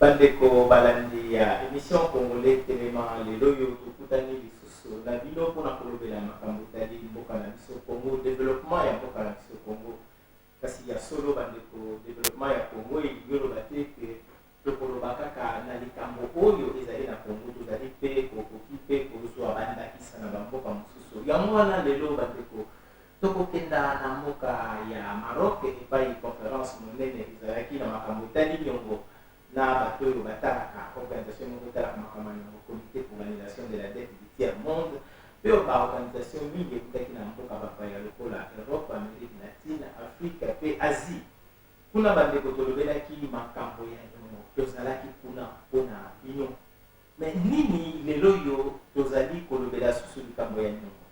Bandeko balandi ya émission congolais telema lelo yo tukutani lisusu na bino mpona kolobela makambo tali mboka na biso Congo, développement ya mboka na biso Congo. Kasi ya solo bandeko développement ya Congo eligoloba te ke tokoloba kaka na likambo oyo ezali na Congo, tozali mpe kokoki mpe kozwa bandakisa na bamboka mosusu. Yango wana lelo bandeko tokokenda na mboka ya Maroc epai conférence monene ezalaki na makambo tali nyongo na bato oyo batalaka organisation moko etalaka makambo yango comité pour l'annulation de la dette du tiers monde mpe baorganisation mingi ekutaki na mboka bapaya lokola Europe, Amérique latine, Afrique mpe Asie. Kuna bandeko tolobelaki makambo ya nyongo tozalaki kuna mpona bino. Me nini lelo yo tozali kolobela susu likambo ya nyongo?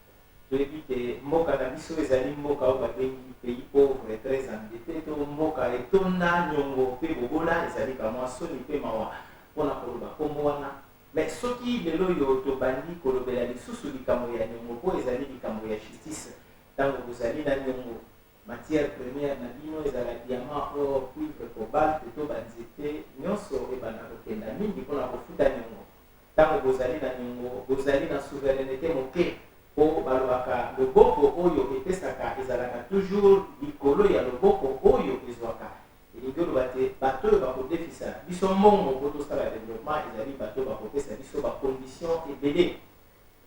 Toyebi te mboka na biso ezali mboka oyo babengi pays pauvre très endetté, to mboka etonda nyongo mpe bobola ezali kamwa soni mpe mawa mpona koloba kombo wana. Me soki lelo yo tobandi kolobela lisusu likambo ya nyongo mpo ezali likambo ya justice, ntango bozali na nyongo matière première na bino ezala diamant, or, cuivre, cobalt to banzete nyonso ebanda kokenda mingi mpona kofuta nyongo. Ntango bozali na nyongo bozali na souveraineté moke po balobaka loboko oyo epesaka ezalaka toujours likolo ya loboko oyo ezwaka. Elingi oloba te bato oyo bakodefisa biso mbongo po tosala développement ezali bato bakopesa biso bacondition ebele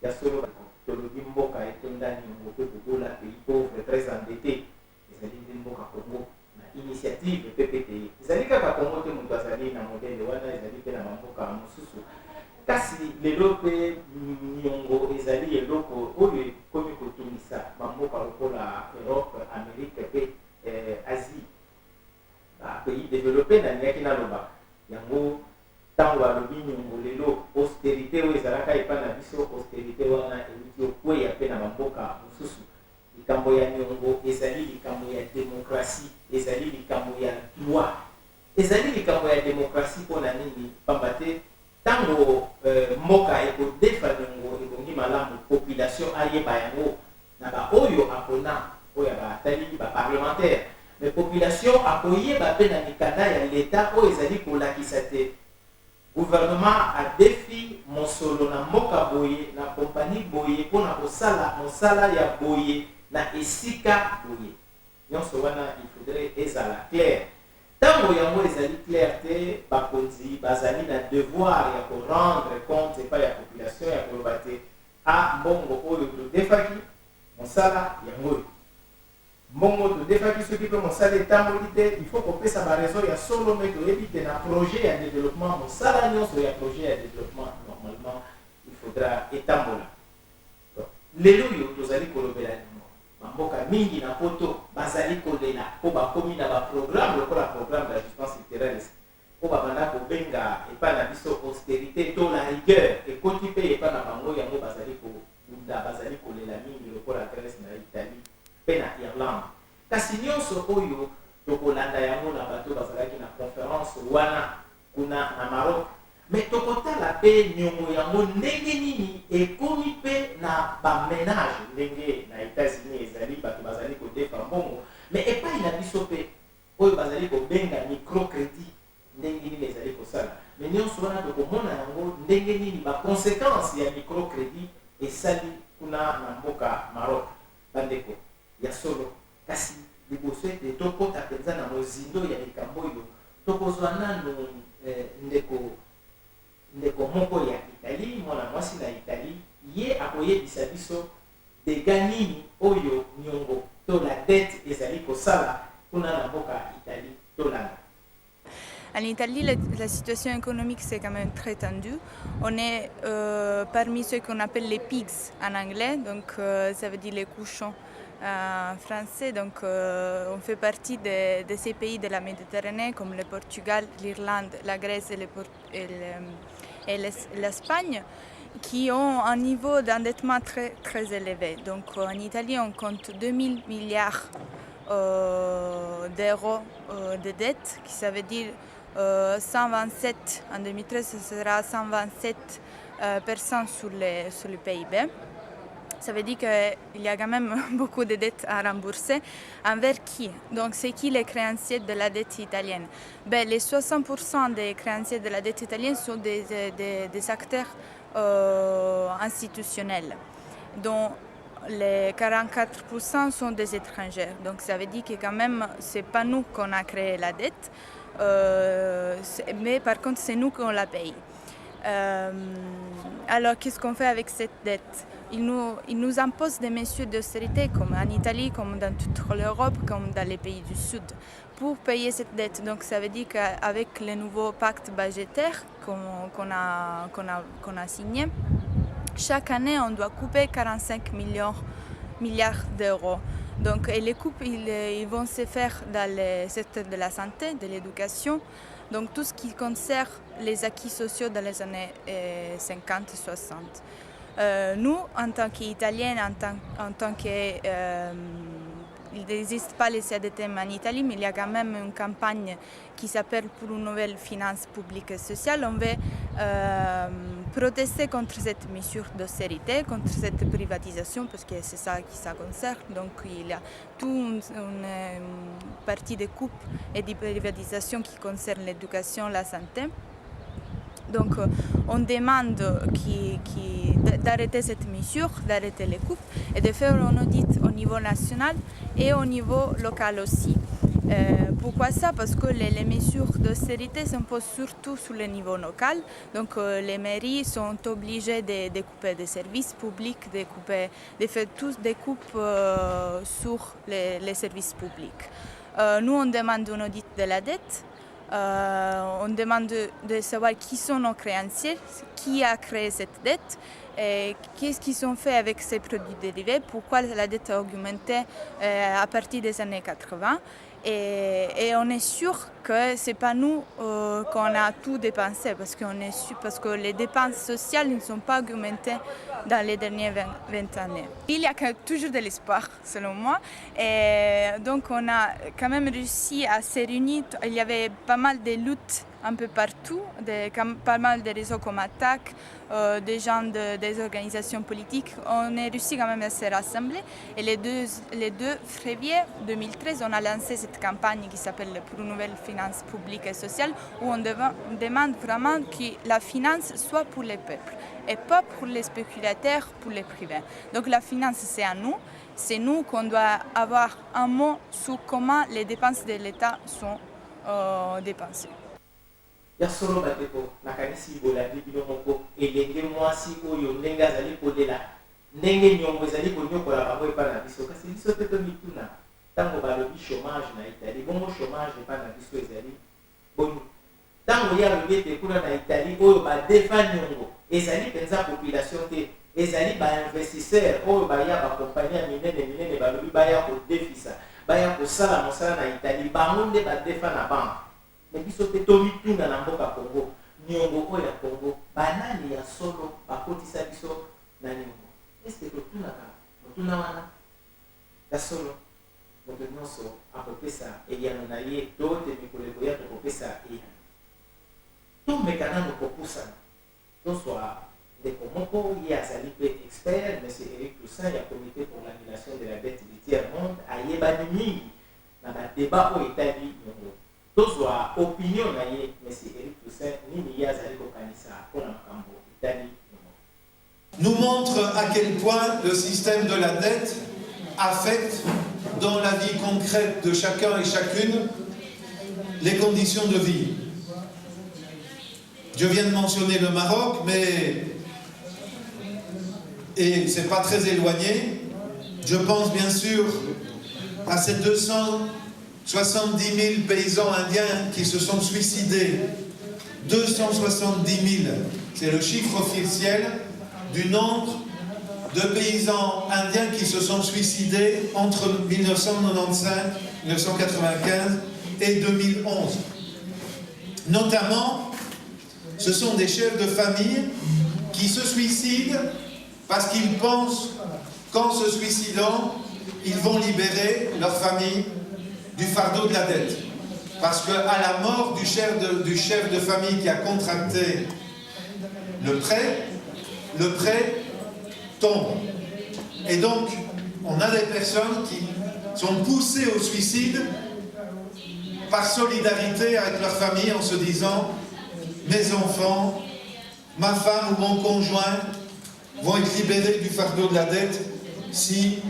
ya solo. Tolobi mboka etonda nyongo mpe bobola pays pauvre très endetté ezali nde mboka Congo na initiative PPTE. Ezali kaka Congo te moto azali na modele wana, ezali mpe na bamboka mosusu. Kasi lelo mpe nyongo ezali eloko oyo ekomi kotumisa bamboka lokola Europe, Amérique mpe Asie, bapays développé na niaki naloba yango. Ntango alobi nyongo lelo austérité oyo ezalaka epa na biso, austérité wana euti okweya mpe na bamboka mosusu. Likambo ya nyongo ezali likambo ya démocratie, ezali likambo ya loi, ezali likambo ya démocratie mpona nini? Pamba te ntango mboka ekodefa nyongo ebongi malamu, population ayeba yango na baoyo apona oyo batali baparlementaire. Mais population akoyeba mpe na mikanda ya leta oyo ezali kolakisa te gouvernement adefi mosolo na mboka boye na kompani boye mpona kosala mosala ya boye na esika boye. Nyonso wana il faudrait ezala clair. Tango yango ezali clair te, bakonzi bazali na devoir ya korendre compte epa ya population ya koloba te mbongo oyo todefaki mosala yango, mbongo todefaki soki mpe mosala etamboli te, il faut kopesa barezo ya solo. Me toyebi te na projet ya développement, mosala nyonso ya projet ya développement normalement il faudra etambola. Lelo yo tozali kolobela bamboka mingi na poto bazali kolela po bakomi na baprogramme lokola programme d'ajustement structurel po babanda kobenga epa na biso austérité to la rigueur ekoti mpe epa na bango, yango bazali kobunda bazali kolela mingi lokola Grèce na Italie mpe na Irlande. Kasi nyonso oyo tokolanda yango na bato bazalaki na conférence wana kuna na Maroc. Me tokotala mpe nyongo yango ndenge nini ekomi mpe na bamenage ndenge na États-Unis ezali bato bazali kodefa mbongo. Me epai na biso mpe oyo bazali kobenga microcrédit ndenge nini ezali kosala. Me nyonso wana tokomona yango ndenge nini baconséquence ya microcrédit esali kuna na mboka Maroc. Bandeko ya solo, kasi liboso ete tokota mpenza na mozindo ya likambo oyo tokozwa nano ndeko moko ya Italie, mwana mwasi na Italie, ye akoyebisa biso dega nini oyo nyongo to la dette ezali kosala kuna na mboka Italie tolanda. En Italie, la situation économique c'est quand même très tendue. On est parmi ceux qu'on appelle les pigs en anglais, donc ça veut dire les cochons en français. Donc on fait partie de ces pays de la Méditerranée comme le Portugal, l'Irlande, la Grèce et l'Espagne qui ont un niveau d'endettement très, très élevé. Donc en Italie, on compte 2000 milliards d'euros de dettes, qui ça veut dire 127, en 2013, ce sera 127% sur le PIB. Ça veut dire qu'il y a quand même beaucoup de dettes à rembourser. Envers qui? Donc, c'est qui les créanciers de la dette italienne? Les 60% des créanciers de la dette italienne sont des acteurs institutionnels, dont les 44% sont des étrangers. Donc, ça veut dire que quand même, ce n'est pas nous qu'on a créé la dette, mais par contre, c'est nous qu'on la paye. Alors, qu'est-ce qu'on fait avec cette dette? Ils nous imposent des mesures d'austérité, comme en Italie, comme dans toute l'Europe, comme dans les pays du Sud, pour payer cette dette. Donc, ça veut dire qu'avec le nouveau pacte budgétaire qu'on a signé, chaque année, on doit couper 45 milliards d'euros. Donc, et les coupes, ils vont se faire dans le secteur de la santé, de l'éducation, donc tout ce qui concerne les acquis sociaux dans les années 50-60. Nous, en tant qu'Italiens, en tant que... il n'existe pas les CDTM en Italie, mais il y a quand même une campagne qui s'appelle Pour une nouvelle finance publique et sociale. On veut protester contre cette mesure d'austérité, contre cette privatisation, parce que c'est ça qui ça concerne. Donc il y a toute une partie des coupes et de privatisation qui concerne l'éducation, la santé. Donc on demande d'arrêter cette mesure, d'arrêter les coupes et de faire un audit au niveau national et au niveau local aussi. Pourquoi ça? Parce que les mesures d'austérité s'imposent surtout sur le niveau local. Donc les mairies sont obligées de couper des services publics, de faire tous des coupes sur les services publics. Nous, on demande un audit de la dette. On demande de savoir qui sont nos créanciers, qui a créé cette dette, et qu'est-ce qu'ils ont fait avec ces produits dérivés, pourquoi la dette a augmenté à partir des années 80. Et on est sûr que ce n'est pas nous qu'on a tout dépensé, parce que les dépenses sociales ne sont pas augmentées dans les dernières 20 années. Il y a toujours de l'espoir, selon moi. Et donc on a quand même réussi à se réunir. Il y avait pas mal de luttes un peu partout, pas mal de réseaux comme Attac, des gens des organisations politiques. On a réussi quand même à se rassembler. Et le 2 février 2013, on a lancé cette campagne qui s'appelle Pour une nouvelle finance publique et sociale, où on demande vraiment que la finance soit pour les peuples et pas pour les spéculateurs, pour les privés. Donc la finance, c'est à nous. C'est nous qu'on doit avoir un mot sur comment les dépenses de l'État sont dépensées. Ya solo bateko nakanisi bolandi bino moko elenge mwasi oyo ndenge azali kolela ndenge nyongo ezali konyokola bango epa na biso kasi biso te tomituna ntango balobi chômage na Italie bongo chômage epa na biso ezali boni ntango ya lobi ete kuna na Italie oyo badefa nyongo ezali mpenza population te ezali bainvestisseur oyo baya bakompagnie ya minene balobi baya kodefisa baya kosala mosala na Italie bango nde badefa na banque. Mais biso te tomituna na mboka Congo nyongo oyo ya Congo banani ya solo bakotisa biso na nyongo. Est-ce que totunaka motuna wana ya solo moto nyonso akopesa eyano na ye to te mikoleko ya tokopesa eyano tomeka nano kopusana toswa ndeko moko ye azali mpe expert M. Eric Toussaint ya comité pour l'annulation de la dette du tiers-monde ayebani mingi na badeba oyo etali nyongo. Opinion na ye, M. Eric Toussaint, nini yazali kokanisa pona makambo itali. Nous montre à quel point le système de la dette affecte dans la vie concrète de chacun et chacune les conditions de vie. Je viens de mentionner le Maroc, et c'est pas très éloigné. Je pense bien sûr à ces 270 000 paysans indiens qui se sont suicidés. 270 000, c'est le chiffre officiel du nombre de paysans indiens qui se sont suicidés entre 1995, 1995 et 2011. Notamment, ce sont des chefs de famille qui se suicident parce qu'ils pensent qu'en se suicidant, ils vont libérer leur famille du fardeau de la dette. Parce qu'à la mort du chef de famille qui a contracté le prêt tombe. Et donc, on a des personnes qui sont poussées au suicide par solidarité avec leur famille en se disant « Mes enfants, ma femme ou mon conjoint vont être libérés du fardeau de la dette si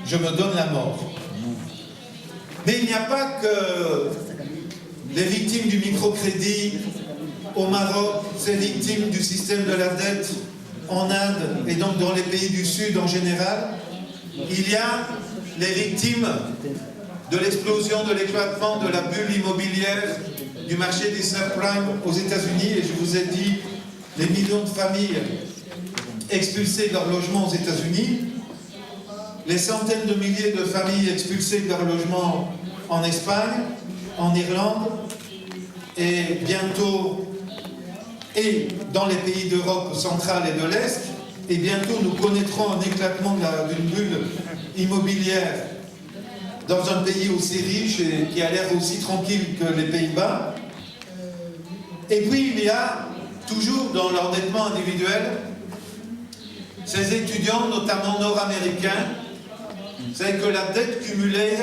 je me donne la mort. » Mais il n'y a pas que les victimes du microcrédit au Maroc, ces victimes du système de la dette en Inde et donc dans les pays du Sud en général. Il y a les victimes de l'explosion, de l'éclatement de la bulle immobilière du marché des subprimes aux États-Unis. Et je vous ai dit les millions de familles expulsées de leur logement aux États-Unis, les centaines de milliers de familles expulsées de leur logement en Espagne, en Irlande, et bientôt et dans les pays d'Europe centrale et de l'Est, et bientôt nous connaîtrons un éclatement d'une bulle immobilière dans un pays aussi riche et qui a l'air aussi tranquille que les Pays-Bas. Et puis il y a toujours dans l'endettement individuel ces étudiants, notamment nord-américains. Vous savez que la dette cumulée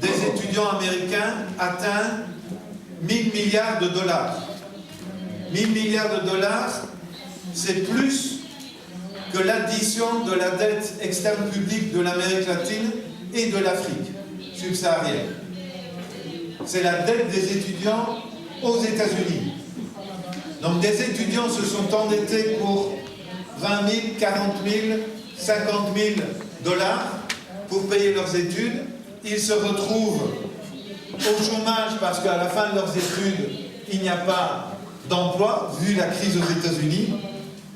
des étudiants américains atteint 1000 milliards de dollars. 1000 milliards de dollars, c'est plus que l'addition de la dette externe publique de l'Amérique latine et de l'Afrique subsaharienne. C'est la dette des étudiants aux États-Unis. Donc des étudiants se sont endettés pour 20 000, 40 000, 50 000 dollars pour payer leurs études. Ils se retrouvent au chômage parce qu'à la fin de leurs études, il n'y a pas d'emploi, vu la crise aux États-Unis,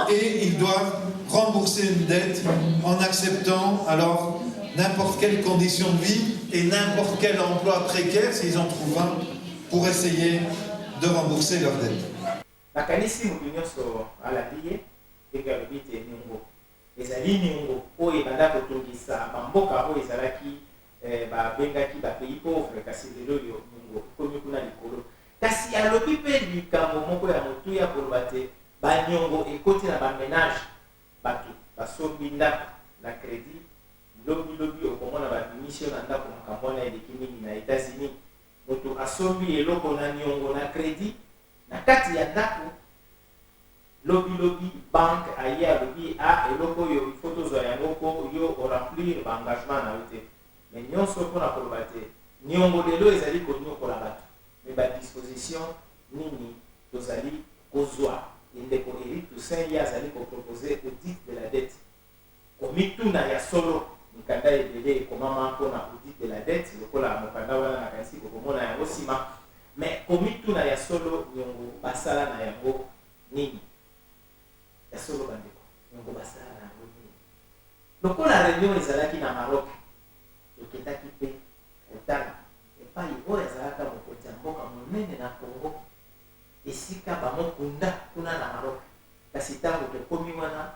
et ils doivent rembourser une dette en acceptant alors n'importe quelle condition de vie et n'importe quel emploi précaire, s'ils en trouvent un, pour essayer de rembourser leur dette. Nakanisi mutu nyonso alandi ye ndenge alobi te niongo ezali niongo oyo ebanda kotungisa bamboka oyo ezalaki babengaki bapays pauvre kasi lelo oyo niongo ekomi kuna likolo kasi alobi mpe likambo moko ya motuya koloba te baniongo ekoti na bamenage bato basombi ndako na crédit lobi okomona babimisio na ndako makambo wana eleki mingi na États-Unis moto asombi eloko na niongo na crédit na kati ya ndako lobi banque aye alobi eloko oyo ifo tozwa yango mpo yo oremplir baengagement na yo te mais nyonso mpona koloba te niongo lelo ezali konyokola bato me badisposition nini tozali kozwa ndeko Eric Toussaint ye azali kopropose audit de la dette komituna ya solo mikanda ebele ekomama mpona audit de la dette lokola mokanda wana nakanisi kokomona yango nsima mais komituna ya solo niongo basala na yango nini ya solo bandeko niongo basala na yango nini lokola réunion ezalaki na Maroc tokendaki mpe kotala epai oyo ezalaka mokonzi ya mboka monene na Congo esika bamokunda kuna na Maroc kasi ntango tokomi wana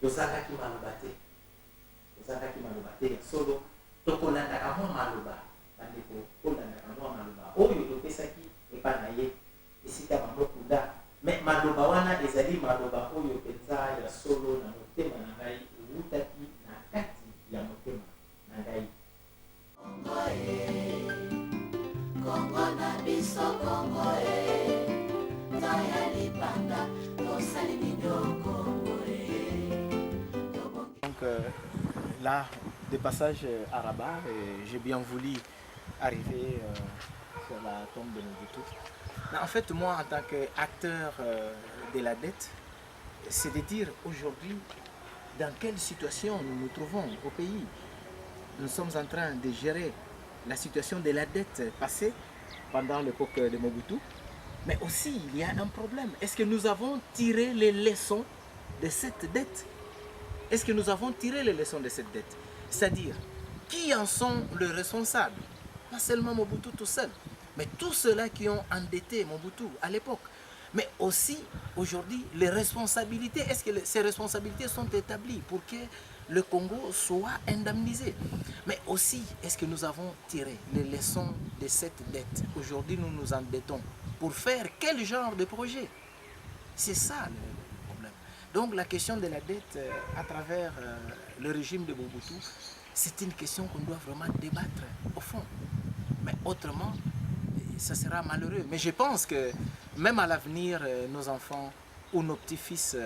tozalaki maloba te ya solo tokolandaka mwa maloba bandeko kolandaka mwa maloba oyo topesaki epai na ye esika bamokunda me maloba wana ezali maloba oyo mpenza ya solo na motema na ngai ewutaki na kati ya motema na ngai. Kongo na biso Kongo toya lipanda tosali midoko Donc là, de passage à Rabat, j'ai bien voulu arriver sur la tombe de Mobutu. En fait, moi, en tant qu'acteur de la dette, c'est de dire aujourd'hui dans quelle situation nous nous trouvons au pays. Nous sommes en train de gérer la situation de la dette passée pendant l'époque de Mobutu, mais aussi il y a un problème. Est-ce que nous avons tiré les leçons de cette dette? Est-ce que nous avons tiré les leçons de cette dette? C'est-à-dire, qui en sont les responsables? Pas seulement Mobutu tout seul, mais tous ceux-là qui ont endetté Mobutu à l'époque. Mais aussi, aujourd'hui, les responsabilités. Est-ce que ces responsabilités sont établies pour que le Congo soit indemnisé. Mais aussi, est-ce que nous avons tiré les leçons de cette dette? Aujourd'hui, nous nous endettons pour faire quel genre de projet? C'est ça le problème. Donc la question de la dette à travers le régime de Mobutu, c'est une question qu'on doit vraiment débattre au fond. Mais autrement, ça sera malheureux. Mais je pense que même à l'avenir, nos enfants ou nos petits-fils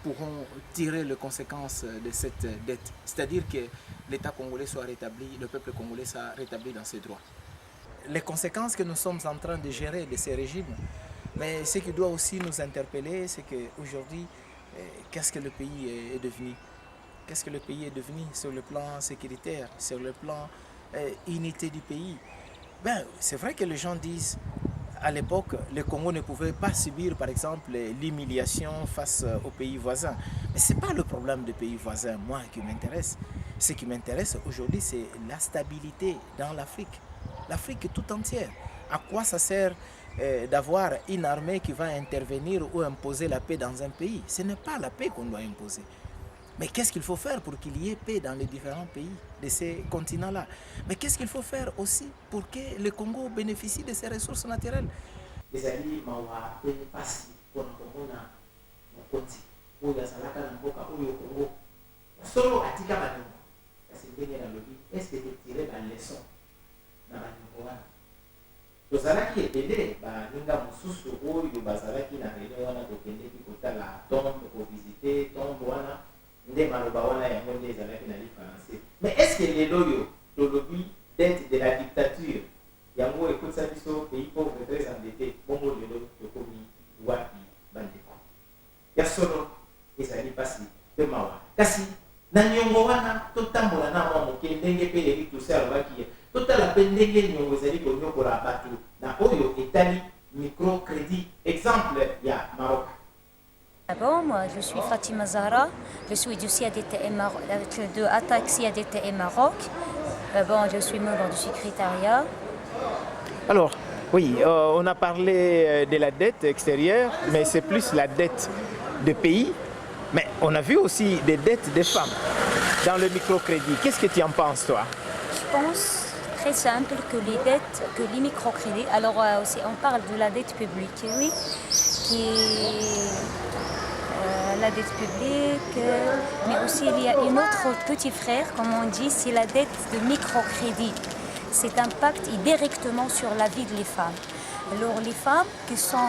pourront tirer les conséquences de cette dette. C'est-à-dire que l'État congolais soit rétabli, le peuple congolais soit rétabli dans ses droits. Les conséquences que nous sommes en train de gérer de ces régimes, mais ce qui doit aussi nous interpeller, c'est qu'aujourd'hui, qu'est-ce que le pays est devenu? Qu'est-ce que le pays est devenu sur le plan sécuritaire, sur le plan unité du pays? Ben, c'est vrai que les gens disent, à l'époque, le Congo ne pouvait pas subir, par exemple, l'humiliation face aux pays voisins. Mais ce n'est pas le problème des pays voisins, moi, qui m'intéresse. Ce qui m'intéresse aujourd'hui, c'est la stabilité dans l'Afrique. L'Afrique tout entière. À quoi ça sert d'avoir une armée qui va intervenir ou imposer la paix dans un pays? Ce n'est pas la paix qu'on doit imposer. Mais qu'est-ce qu'il faut faire pour qu'il y ait paix dans les différents pays de ces continents-là? Mais qu'est-ce qu'il faut faire aussi pour que le Congo bénéficie de ses ressources naturelles? Les alliés mawa pe pasi pour komona mokonzi oyo azalaka na mboka oyo Congo solo atika baniongo kasi ndenge na lobi est-ce que totire baleson na baniongo wana tozalaki ebele baninga mosusu oyo bazalaki na réunion wana tokendeki kotala tombe kovisite tombe wana nde maloba wana yango nde ezalaki na li français. Mais est-ce que lelo oyo tolobi dette de la dictature yango ekotisa biso pays pauvre très endetté bongo lelo tokomi wapi bandeko ya solo ezali mpasi mpe mawa kasi na niongo wana totambola na mwa moke ndenge mpe Eric Toussaint alobaki ye totala mpe ndenge niongo ezali konyokola bato na oyo etali microcrédit exemple ya Maroc. Bon, moi je suis Fatima Zahra, je suis du CIADTM Maroc, de Attaque CIADTM Maroc. Bon, je suis membre du secrétariat. Alors, oui, on a parlé de la dette extérieure, mais c'est plus la dette de pays. Mais on a vu aussi des dettes des femmes dans le microcrédit. Qu'est-ce que tu en penses, toi? Je pense très simple que les dettes, que les microcrédits, alors aussi on parle de la dette publique, oui, qui est la dette publique, mais aussi il y a une autre petit frère, comme on dit, c'est la dette de microcrédit. Cet impact est directement sur la vie des femmes. Alors les femmes qui sont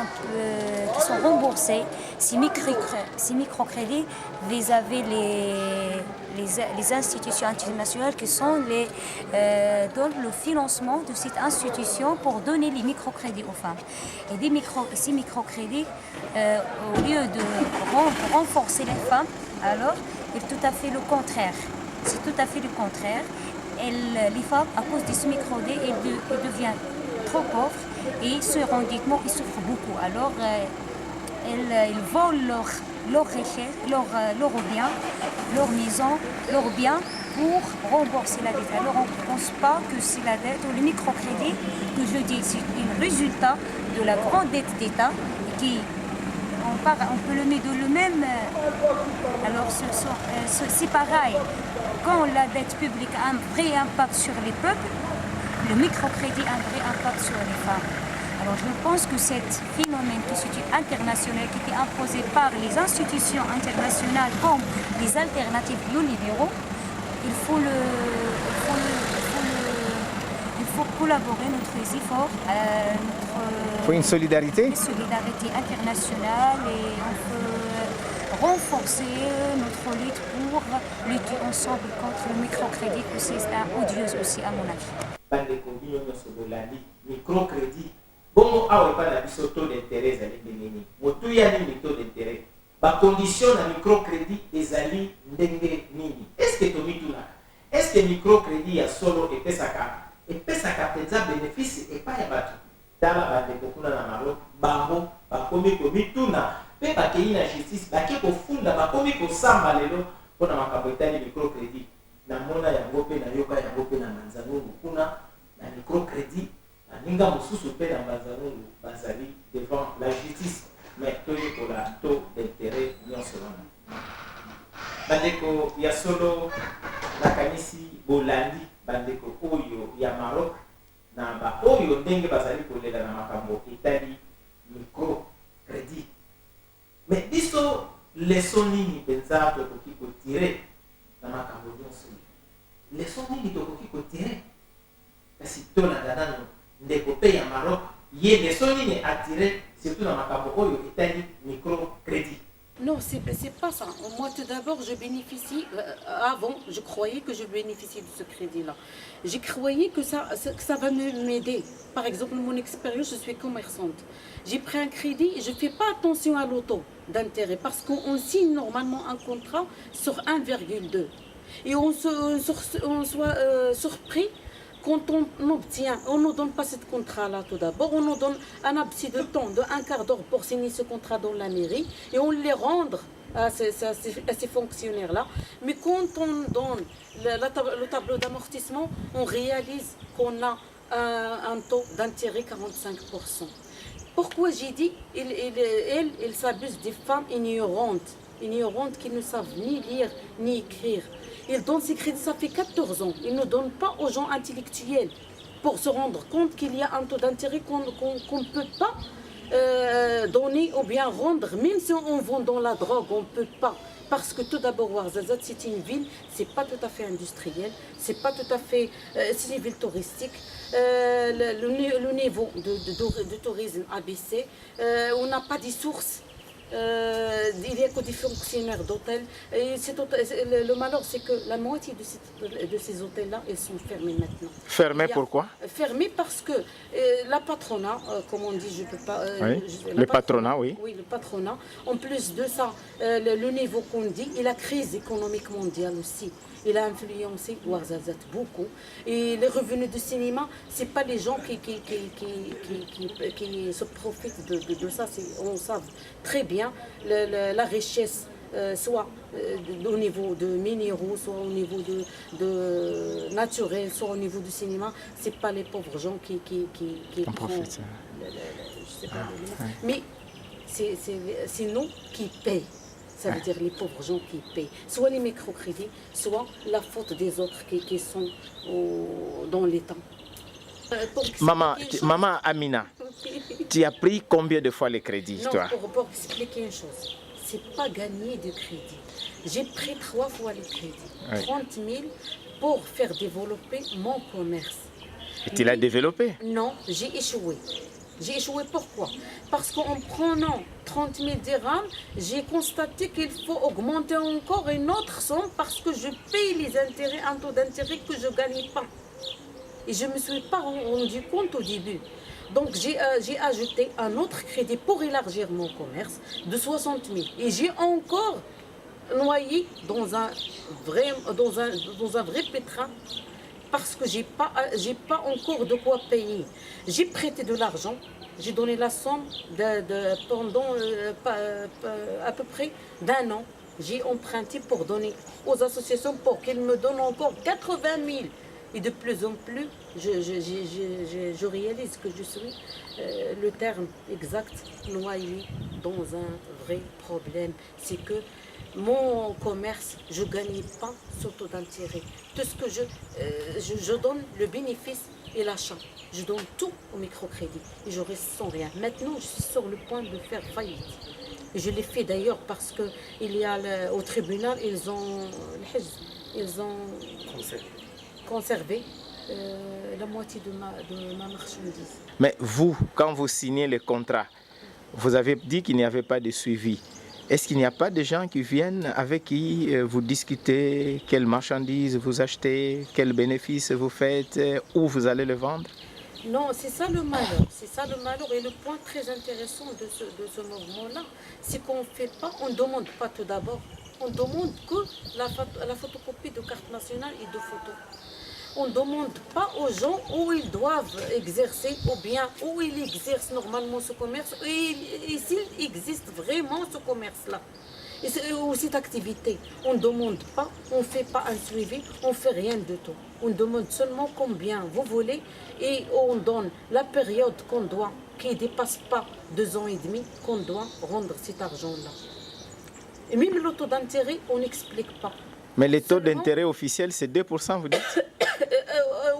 remboursées, ces microcrédits vis-à-vis les institutions internationales qui sont donnent le financement de cette institution pour donner les microcrédits aux femmes. Et ces microcrédits, au lieu de renforcer les femmes, alors c'est tout à fait le contraire. C'est tout à fait le contraire. Les femmes, à cause de ce microcrédit, elles deviennent trop pauvres et sur endettement, ils souffrent beaucoup. Alors, ils volent leur richesse, leur bien, leur maison, leurs biens pour rembourser la dette. Alors, on ne pense pas que c'est la dette ou le microcrédit que je dis, c'est un résultat de la grande dette d'État qui, on peut le mettre dans le même. Alors, c'est pareil. Quand la dette publique a un vrai impact sur les peuples, le microcrédit a un vrai impact sur les femmes. Alors je pense que ce phénomène qui est international, qui était imposé par les institutions internationales comme les alternatives néolibéraux, il faut collaborer notre effort, Il faut une solidarité internationale et on peut renforcer notre lutte pour lutter ensemble contre le microcrédit, que c'est odieux aussi à mon avis. Bandeko bino nyonso bolandi microcrédit bongo awa epai na biso taux d'intérêt ezali ndenge motu ya nini taux d'intérêt bacondition na microcrédit ezali ndenge nini est-ce que tomituna est-ce que microcrédit ya solo epesaka mpenza bénéfice epai ya bato tala bandeko kuna na Maroc bango bakomi komituna mpe bakei na justice bake kofunda bakomi kosamba lelo mpona makambo etali microcrédit namona yango mpe nayoka yango mpe na Manzanungu kuna na microcrédit baninga mosusu mpe na Manzanungu bazali devant la justice mais toyekola taux d'intérêt nyonso wana. bandeko ya solo nakanisi bolandi bandeko oyo ya Maroc na ba oyo ndenge bazali kolela na makambo etali microcrédit. Mais biso leson nini penza tokoki kotire na makambo nyonso? Leson nini tokoki kotire? Kasi tolanda nano ndeko pe ya Maroc ye leson nini atire surtout na makambo oyo etali microcrédit? Non, c'est pas ça. Moi, tout d'abord, je bénéficie. Avant, je croyais que je bénéficiais de ce crédit-là. Je croyais que ça va m'aider. Par exemple, mon expérience, je suis commerçante. J'ai pris un crédit et je ne fais pas attention à l'auto d'intérêt parce qu'on signe normalement un contrat sur 1,2. Et on soit surpris quand on obtient, on ne nous donne pas ce contrat-là tout d'abord, on nous donne un abside de temps de un quart d'heure pour signer ce contrat dans la mairie et on les rendre à ces fonctionnaires-là. Mais quand on donne le tableau d'amortissement, on réalise qu'on a un taux d'intérêt 45%. Pourquoi j'ai dit, elle s'abuse des femmes ignorantes qui ne savent ni lire ni écrire. Ils donnent ces crédits, ça fait 14 ans. Ils ne donnent pas aux gens intellectuels pour se rendre compte qu'il y a un taux d'intérêt qu'on ne peut pas donner ou bien rendre. Même si on vend dans la drogue, on ne peut pas. Parce que tout d'abord, Ouarzazate, c'est une ville, c'est pas tout à fait industriel, c'est pas tout à fait, c'est une ville touristique. Le niveau de tourisme a baissé. On n'a pas des sources. Il n'y a que des fonctionnaires d'hôtels. Le malheur, c'est que la moitié de ces hôtels-là, ils sont fermés maintenant. Fermés pourquoi? Fermés parce que la patronat, comme on dit, je ne peux pas... oui. Le patronat, oui. Oui, le patronat. En plus de ça, le niveau qu'on dit, et la crise économique mondiale aussi, il a influencé Ouarzazate beaucoup. Et les revenus du cinéma, ce n'est pas les gens qui se profitent de ça. On sait très bien la richesse, soit au niveau de minéraux, soit au niveau de naturel, soit au niveau du cinéma. Ce n'est pas les pauvres gens qui profitent. Je sais pas, mais c'est nous qui payons. Ça veut dire les pauvres gens qui payent, soit les microcrédits, soit la faute des autres qui sont dans l'État. Maman Amina, tu as pris combien de fois les crédits, non, toi? pour expliquer une chose, c'est pas gagner de crédit. J'ai pris 3 fois les crédits, 30 000 pour faire développer mon commerce. Et tu l'as développé? Non, j'ai échoué. J'ai échoué pourquoi? Parce qu'en prenant 30 000 dirhams, j'ai constaté qu'il faut augmenter encore une autre somme parce que je paye les intérêts, un taux d'intérêt que je ne gagne pas. Et je ne me suis pas rendu compte au début. Donc j'ai ajouté un autre crédit pour élargir mon commerce de 60 000. Et j'ai encore noyé dans un vrai pétrin. Parce que j'ai pas encore de quoi payer. J'ai prêté de l'argent, j'ai donné la somme pendant à peu près d'un an. J'ai emprunté pour donner aux associations pour qu'elles me donnent encore 80 000. Et de plus en plus, je réalise que je suis, le terme exact, noyé dans un vrai problème. C'est que mon commerce, je ne gagne pas sur taux d'intérêt. Tout ce que je donne, le bénéfice et l'achat. Je donne tout au microcrédit et je reste sans rien. Maintenant, je suis sur le point de faire faillite. Et je l'ai fait d'ailleurs parce que au tribunal, ils ont conservé la moitié de ma marchandise. Mais vous, quand vous signez les contrats, vous avez dit qu'il n'y avait pas de suivi. Est-ce qu'il n'y a pas de gens qui viennent avec qui vous discutez quelles marchandises vous achetez, quels bénéfices vous faites, où vous allez le vendre? Non, c'est ça le malheur. C'est ça le malheur. Et le point très intéressant de ce mouvement-là, c'est qu'on ne fait pas, on ne demande pas tout d'abord. On demande que la photocopie de carte nationale et de photo. On ne demande pas aux gens où ils doivent exercer ou bien où ils exercent normalement ce commerce et s'il existe vraiment ce commerce-là ou cette activité. On ne demande pas, on ne fait pas un suivi, on ne fait rien de tout. On demande seulement combien vous voulez et on donne la période qu'on doit, qui ne dépasse pas 2 ans et demi, qu'on doit rendre cet argent-là. Et même le taux d'intérêt, on n'explique pas. Mais les taux Seulement- d'intérêt officiels, c'est 2%, vous dites?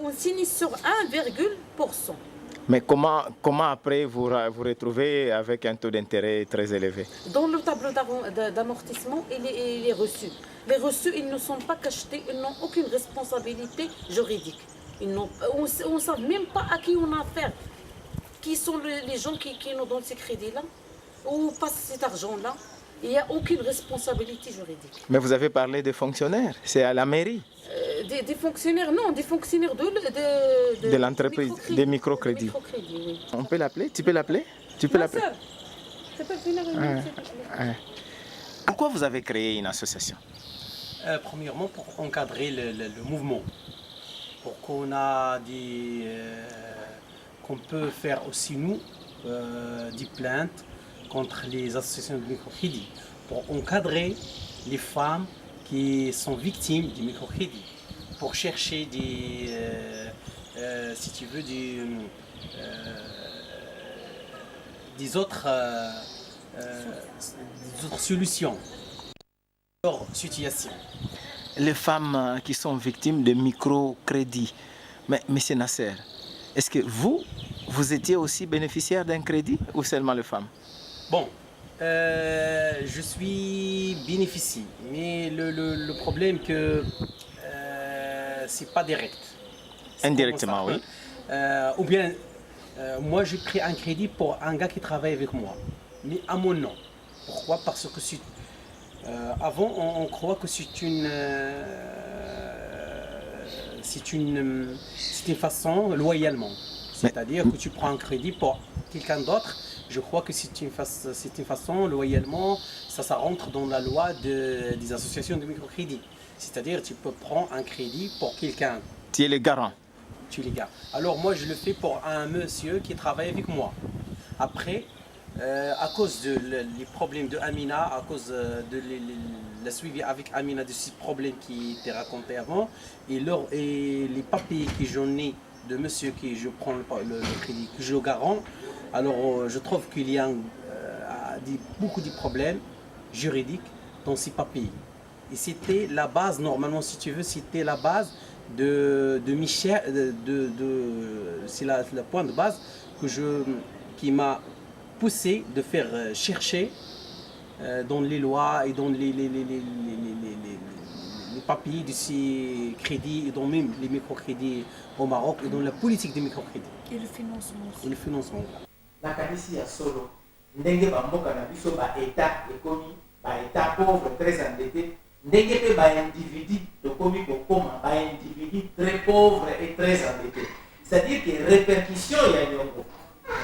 On signe sur 1,%. Mais comment après vous retrouvez avec un taux d'intérêt très élevé? Dans le tableau d'amortissement, il est reçu. Les reçus, ils ne sont pas cachetés, ils n'ont aucune responsabilité juridique. On ne sait même pas à qui on a affaire. Qui sont les gens qui nous donnent ces crédits-là, où passe cet argent-là. Il n'y a aucune responsabilité juridique. Mais vous avez parlé des fonctionnaires, c'est à la mairie, Des fonctionnaires, non, des fonctionnaires de l'entreprise, des microcrédits. Microcrédits, oui. On peut l'appeler? Tu peux l'appeler? Tu peux Ma l'appeler? sœur, ça peut venir une minute, s'il te plaît. Pourquoi vous avez créé une association? Premièrement, pour encadrer le mouvement. Pour qu'on a qu'on peut faire aussi nous des plaintes contre les associations de microcrédit. Pour encadrer les femmes qui sont victimes du microcrédit. Pour chercher si tu veux, des autres solutions. Leur situation. Les femmes qui sont victimes de microcrédits. Mais M. Nasser, est-ce que vous étiez aussi bénéficiaire d'un crédit ou seulement les femmes? Bon, je suis bénéficiaire, mais le problème que c'est pas direct. Indirectement, oui. Ou bien, moi j'ai pris un crédit pour un gars qui travaille avec moi, mais à mon nom. Pourquoi? Parce que avant on croit que c'est une façon loyalement. C'est-à-dire que tu prends un crédit pour quelqu'un d'autre. Je crois que c'est une façon loyalement, ça rentre dans la loi des associations de microcrédit. C'est-à-dire tu peux prendre un crédit pour quelqu'un. Tu es le garant. Tu es le gars. Alors moi je le fais pour un monsieur qui travaille avec moi. Après, à cause des problèmes de Amina, à cause de la suivi avec Amina de ces problèmes qui étaient racontés avant, et les papiers que j'en ai de monsieur qui je prends le crédit, que je le garant, alors je trouve qu'il y a beaucoup de problèmes juridiques dans ces papiers. Et c'était la base, normalement si tu veux, c'était la base de Michel, c'est la point de base qui m'a poussé de faire chercher dans les lois et dans les papiers de ces crédits et dans même les microcrédits au Maroc et dans la politique des microcrédits. Et le financement aussi. Et le financement. nakanisi ya solo ndenge bamboka na biso baétat ekomi baétat pauvre très endetté ndenge mpe baindividu tokomi kokoma baindividu très pauvre et très endetté. C'est-à-dire que répercussion ya nyongo,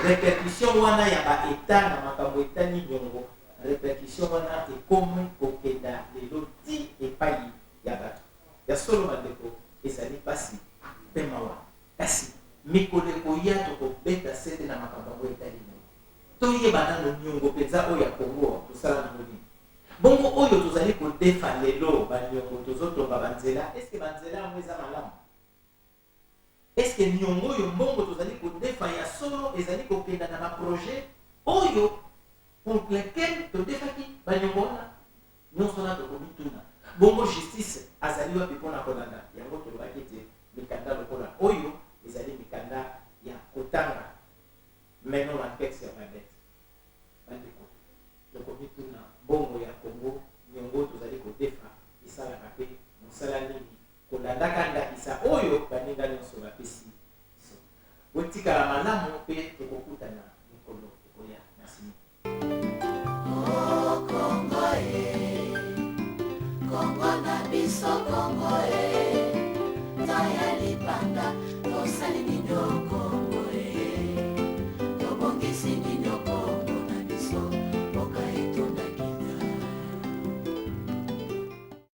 répercussion wana ya baétat na makambo etani nyongo, répercussion wana ekomi kokenda lelo ti epai ya bato ya solo bandeko ezali pasi mpe mawa kasi mikoleko ya tokobeta sete na makambo yango etali toyeba nano niongo mpenza oyo ya kongo tosala na molimo bongo oyo tozali kodefa lelo baniongo tozotonga banzela eske banzela yango eza malamu eske niongo oyo mbongo tozali kodefa ya solo ezali kokenda na baprojet oyo pour lequel todefaki baniongo wana nyonso wana tokomituna bongo justice azali wapi mpona kolanda yango tolobaki ete mikanda lokola oyo ezali mikanda ya kotanga meno na texte ya badete bandeko tokomituna bongo ya kongo nyongo tozali kodefa esalaka mpe mosala nini kolandaka ndakisa oyo baninga nyonso bapesi biso otikala malamu mpe